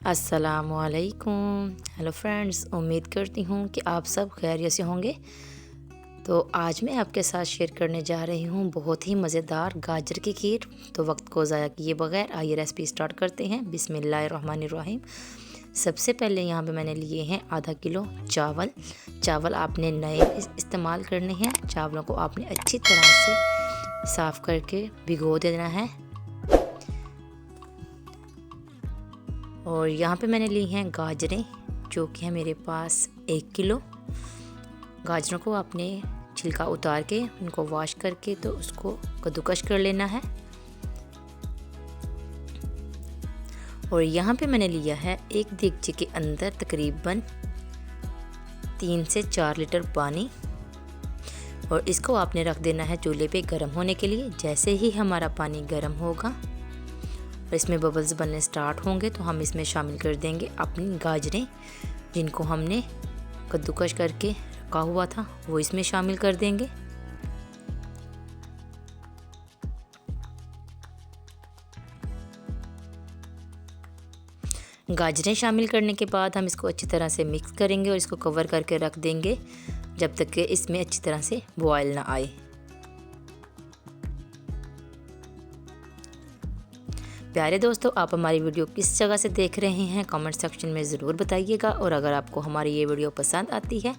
अस्सलामुअलैकुम। Hello friends, उम्मीद करती हूँ कि आप सब खैरियत से होंगे। तो आज मैं आपके साथ शेयर करने जा रही हूँ बहुत ही मज़ेदार गाजर की खीर। तो वक्त को ज़ाया किए बगैर आइए रेसिपी स्टार्ट करते हैं। बिस्मिल्लाहिर्रहमानिर्रहीम। सबसे पहले यहाँ पे मैंने लिए हैं आधा किलो चावल। चावल आपने नए इस्तेमाल करने हैं। चावलों को आपने अच्छी तरह से साफ़ करके भिगो देना है। और यहाँ पे मैंने ली हैं गाजरें, जो कि है मेरे पास 1 किलो। गाजरों को आपने छिलका उतार के उनको वॉश करके तो उसको कद्दूकस कर लेना है। और यहाँ पे मैंने लिया है एक देगची के अंदर तकरीबन 3 से 4 लीटर पानी। और इसको आपने रख देना है चूल्हे पे गर्म होने के लिए। जैसे ही हमारा पानी गर्म होगा और इसमें बबल्स बनने स्टार्ट होंगे तो हम इसमें शामिल कर देंगे अपनी गाजरें, जिनको हमने कद्दूकस करके रखा हुआ था, वो इसमें शामिल कर देंगे। गाजरें शामिल करने के बाद हम इसको अच्छी तरह से मिक्स करेंगे और इसको कवर करके रख देंगे जब तक कि इसमें अच्छी तरह से बॉयल ना आए। प्यारे दोस्तों, आप हमारी वीडियो किस जगह से देख रहे हैं कमेंट सेक्शन में ज़रूर बताइएगा। और अगर आपको हमारी ये वीडियो पसंद आती है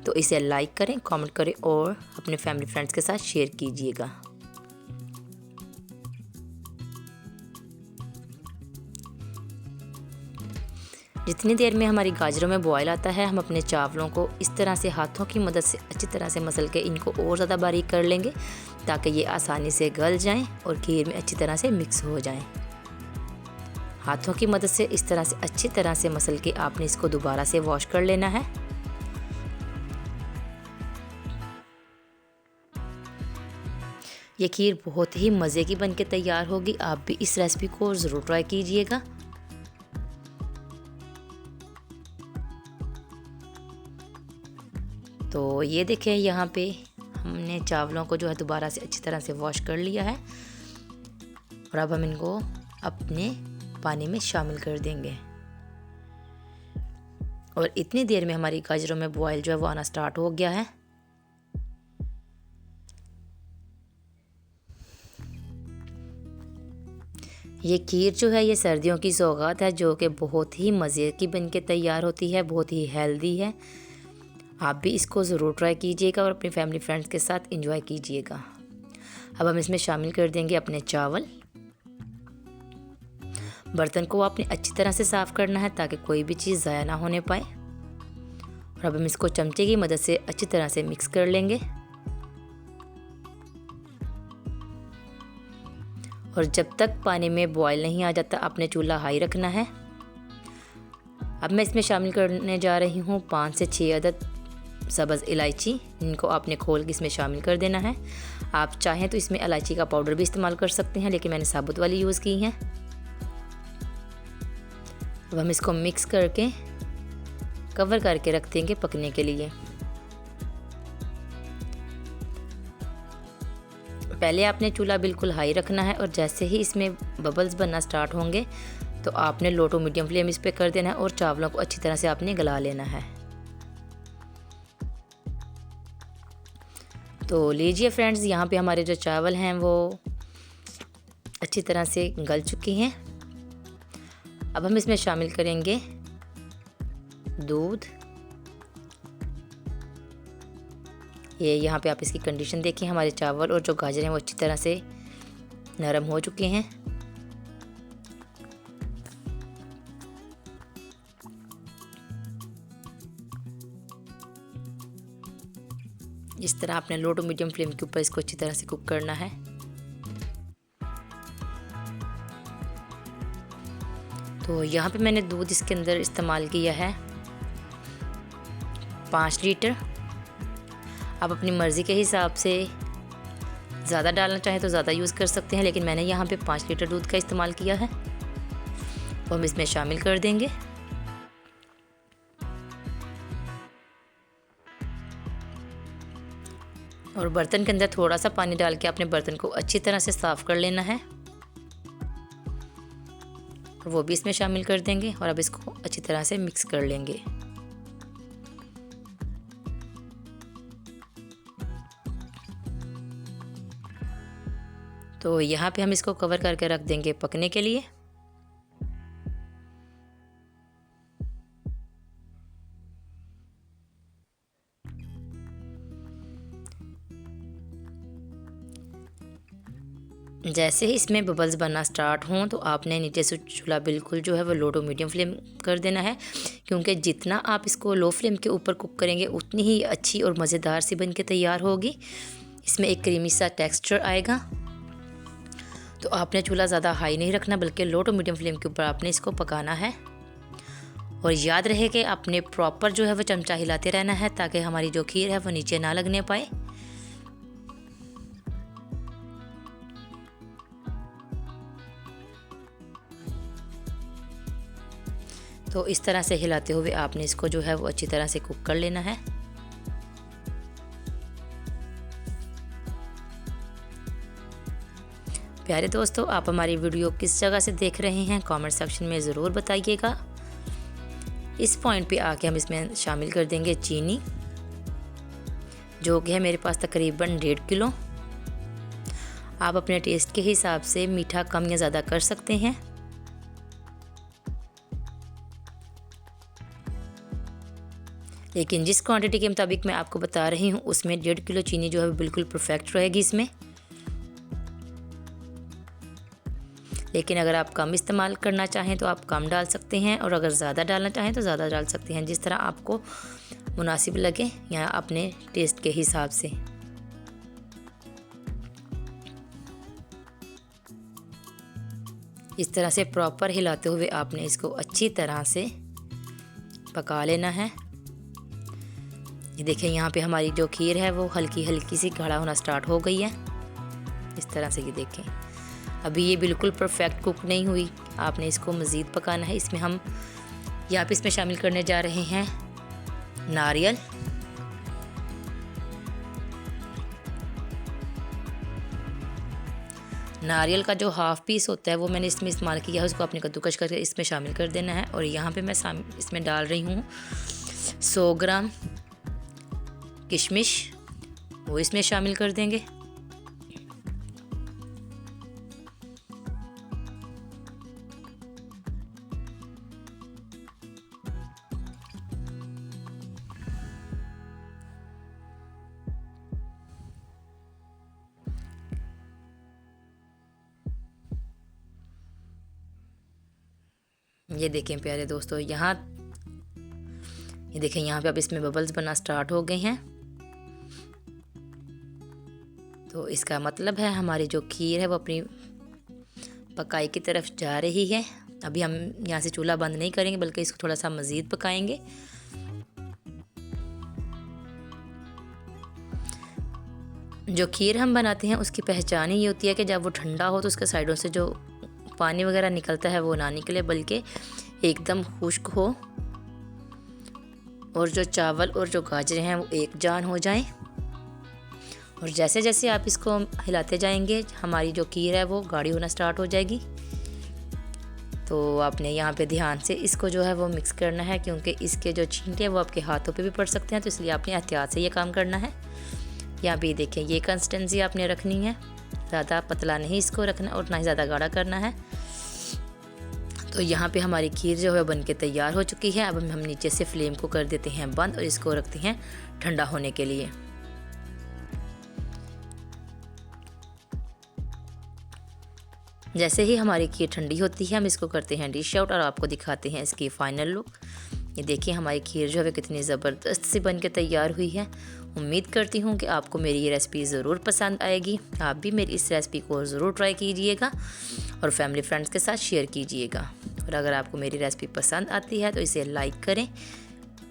तो इसे लाइक करें, कमेंट करें और अपने फैमिली फ्रेंड्स के साथ शेयर कीजिएगा। जितनी देर में हमारी गाजरों में बॉयल आता है, हम अपने चावलों को इस तरह से हाथों की मदद से अच्छी तरह से मसल के इनको और ज़्यादा बारीक कर लेंगे ताकि ये आसानी से गल जाएं और खीर में अच्छी तरह से मिक्स हो जाएं। हाथों की मदद से इस तरह से अच्छी तरह से मसल के आपने इसको दोबारा से वॉश कर लेना है। ये खीर बहुत ही मज़े की बनके तैयार होगी। आप भी इस रेसिपी को ज़रूर ट्राई कीजिएगा। तो ये देखें, यहाँ पे हमने चावलों को जो है दोबारा से अच्छी तरह से वॉश कर लिया है और अब हम इनको अपने पानी में शामिल कर देंगे। और इतनी देर में हमारी गाजरों में बॉयल जो है वो आना स्टार्ट हो गया है। ये खीर जो है ये सर्दियों की सौगात है, जो कि बहुत ही मज़े की बनके तैयार होती है, बहुत ही हेल्दी है। आप भी इसको ज़रूर ट्राई कीजिएगा और अपनी फैमिली फ्रेंड्स के साथ एंजॉय कीजिएगा। अब हम इसमें शामिल कर देंगे अपने चावल। बर्तन को आपने अच्छी तरह से साफ़ करना है ताकि कोई भी चीज़ ज़ाया ना होने पाए। और अब हम इसको चमचे की मदद से अच्छी तरह से मिक्स कर लेंगे। और जब तक पानी में बॉयल नहीं आ जाता आपने चूल्हा हाई रखना है। अब मैं इसमें शामिल करने जा रही हूँ 5 से 6 अदद सब्ज़ इलायची। इनको आपने खोल के इसमें शामिल कर देना है। आप चाहें तो इसमें इलायची का पाउडर भी इस्तेमाल कर सकते हैं, लेकिन मैंने साबुत वाली यूज़ की है। अब हम इसको मिक्स करके कवर करके रख देंगे पकने के लिए। पहले आपने चूल्हा बिल्कुल हाई रखना है और जैसे ही इसमें बबल्स बनना स्टार्ट होंगे तो आपने लो टू मीडियम फ्लेम इस पे कर देना है और चावलों को अच्छी तरह से आपने गला लेना है। तो लीजिए फ्रेंड्स, यहाँ पे हमारे जो चावल हैं वो अच्छी तरह से गल चुके हैं। अब हम इसमें शामिल करेंगे दूध। ये यहाँ पे आप इसकी कंडीशन देखें, हमारे चावल और जो गाजर हैं वो अच्छी तरह से नरम हो चुके हैं। इस तरह आपने लो टू मीडियम फ्लेम के ऊपर इसको अच्छी तरह से कुक करना है। तो यहाँ पे मैंने दूध इसके अंदर इस्तेमाल किया है 5 लीटर। आप अपनी मर्ज़ी के हिसाब से ज़्यादा डालना चाहें तो ज़्यादा यूज़ कर सकते हैं, लेकिन मैंने यहाँ पे 5 लीटर दूध का इस्तेमाल किया है। वो हम इसमें शामिल कर देंगे। और बर्तन के अंदर थोड़ा सा पानी डाल के अपने बर्तन को अच्छी तरह से साफ़ कर लेना है। और वो भी इसमें शामिल कर देंगे और अब इसको अच्छी तरह से मिक्स कर लेंगे। तो यहाँ पे हम इसको कवर करके रख देंगे पकने के लिए। जैसे ही इसमें बबल्स बनना स्टार्ट हों तो आपने नीचे से चूल्हा बिल्कुल जो है वो लो टू मीडियम फ्लेम कर देना है, क्योंकि जितना आप इसको लो फ्लेम के ऊपर कुक करेंगे उतनी ही अच्छी और मज़ेदार सी बन के तैयार होगी। इसमें एक क्रीमी सा टेक्सचर आएगा। तो आपने चूल्हा ज़्यादा हाई नहीं रखना, बल्कि लो टू मीडियम फ्लेम के ऊपर आपने इसको पकाना है। और याद रहे कि आपने प्रॉपर जो है वो चमचा हिलाते रहना है ताकि हमारी जो खीर है वो नीचे ना लगने पाए। तो इस तरह से हिलाते हुए आपने इसको जो है वो अच्छी तरह से कुक कर लेना है। प्यारे दोस्तों, आप हमारी वीडियो किस जगह से देख रहे हैं कमेंट सेक्शन में ज़रूर बताइएगा। इस पॉइंट पे आके हम इसमें शामिल कर देंगे चीनी, जो कि है मेरे पास तकरीबन 1.5 किलो। आप अपने टेस्ट के हिसाब से मीठा कम या ज़्यादा कर सकते हैं। लेकिन जिस क्वांटिटी के मुताबिक मैं आपको बता रही हूँ उसमें 1.5 किलो चीनी जो है बिल्कुल परफेक्ट रहेगी इसमें। लेकिन अगर आप कम इस्तेमाल करना चाहें तो आप कम डाल सकते हैं, और अगर ज़्यादा डालना चाहें तो ज़्यादा डाल सकते हैं, जिस तरह आपको मुनासिब लगे या अपने टेस्ट के हिसाब से। इस तरह से प्रॉपर हिलाते हुए आपने इसको अच्छी तरह से पका लेना है। ये देखें, यहाँ पे हमारी जो खीर है वो हल्की हल्की सी गाढ़ा होना स्टार्ट हो गई है। इस तरह से ये देखें, अभी ये बिल्कुल परफेक्ट कुक नहीं हुई, आपने इसको मज़ीद पकाना है। इसमें हम यहाँ पे इसमें शामिल करने जा रहे हैं नारियल। नारियल का जो हाफ़ पीस होता है वो मैंने इसमें इस्तेमाल किया है, उसको आपने कद्दूकश करके इसमें शामिल कर देना है। और यहाँ पे मैं इसमें डाल रही हूँ 100 ग्राम किशमिश, वो इसमें शामिल कर देंगे। ये देखें प्यारे दोस्तों, ये देखें यहाँ पे अब इसमें बबल्स बनना स्टार्ट हो गए हैं। तो इसका मतलब है हमारी जो खीर है वो अपनी पकाई की तरफ जा रही है। अभी हम यहाँ से चूल्हा बंद नहीं करेंगे, बल्कि इसको थोड़ा सा मज़ीद पकाएंगे। जो खीर हम बनाते हैं उसकी पहचान ही ये होती है कि जब वो ठंडा हो तो उसके साइडों से जो पानी वगैरह निकलता है वो ना निकले, बल्कि एकदम खुश्क हो, और जो चावल और जो गाजरें हैं वो एक जान हो जाएं। और जैसे जैसे आप इसको हिलाते जाएंगे हमारी जो खीर है वो गाढ़ी होना स्टार्ट हो जाएगी। तो आपने यहाँ पे ध्यान से इसको जो है वो मिक्स करना है, क्योंकि इसके जो छींटे हैं वो आपके हाथों पे भी पड़ सकते हैं, तो इसलिए आपने एहतियात से ये काम करना है। यहाँ पे देखें, ये कंसिस्टेंसी आपने रखनी है, ज़्यादा पतला नहीं इसको रखना और ना ही ज़्यादा गाढ़ा करना है। तो यहाँ पे हमारी खीर जो है बन के तैयार हो चुकी है। अब हम नीचे से फ्लेम को कर देते हैं बंद और इसको रखते हैं ठंडा होने के लिए। जैसे ही हमारी खीर ठंडी होती है हम इसको करते हैं डिश आउट और आपको दिखाते हैं इसकी फ़ाइनल लुक। ये देखिए हमारी खीर जो है कितनी ज़बरदस्त सी बन के तैयार हुई है। उम्मीद करती हूँ कि आपको मेरी ये रेसिपी ज़रूर पसंद आएगी। आप भी मेरी इस रेसिपी को ज़रूर ट्राई कीजिएगा और फैमिली फ्रेंड्स के साथ शेयर कीजिएगा। और अगर आपको मेरी रेसिपी पसंद आती है तो इसे लाइक करें,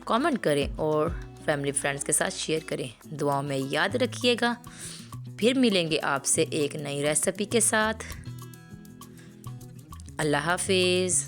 कमेंट करें और फैमिली फ्रेंड्स के साथ शेयर करें। दुआओं में याद रखिएगा। फिर मिलेंगे आपसे एक नई रेसिपी के साथ। अल्लाह हाफिज़।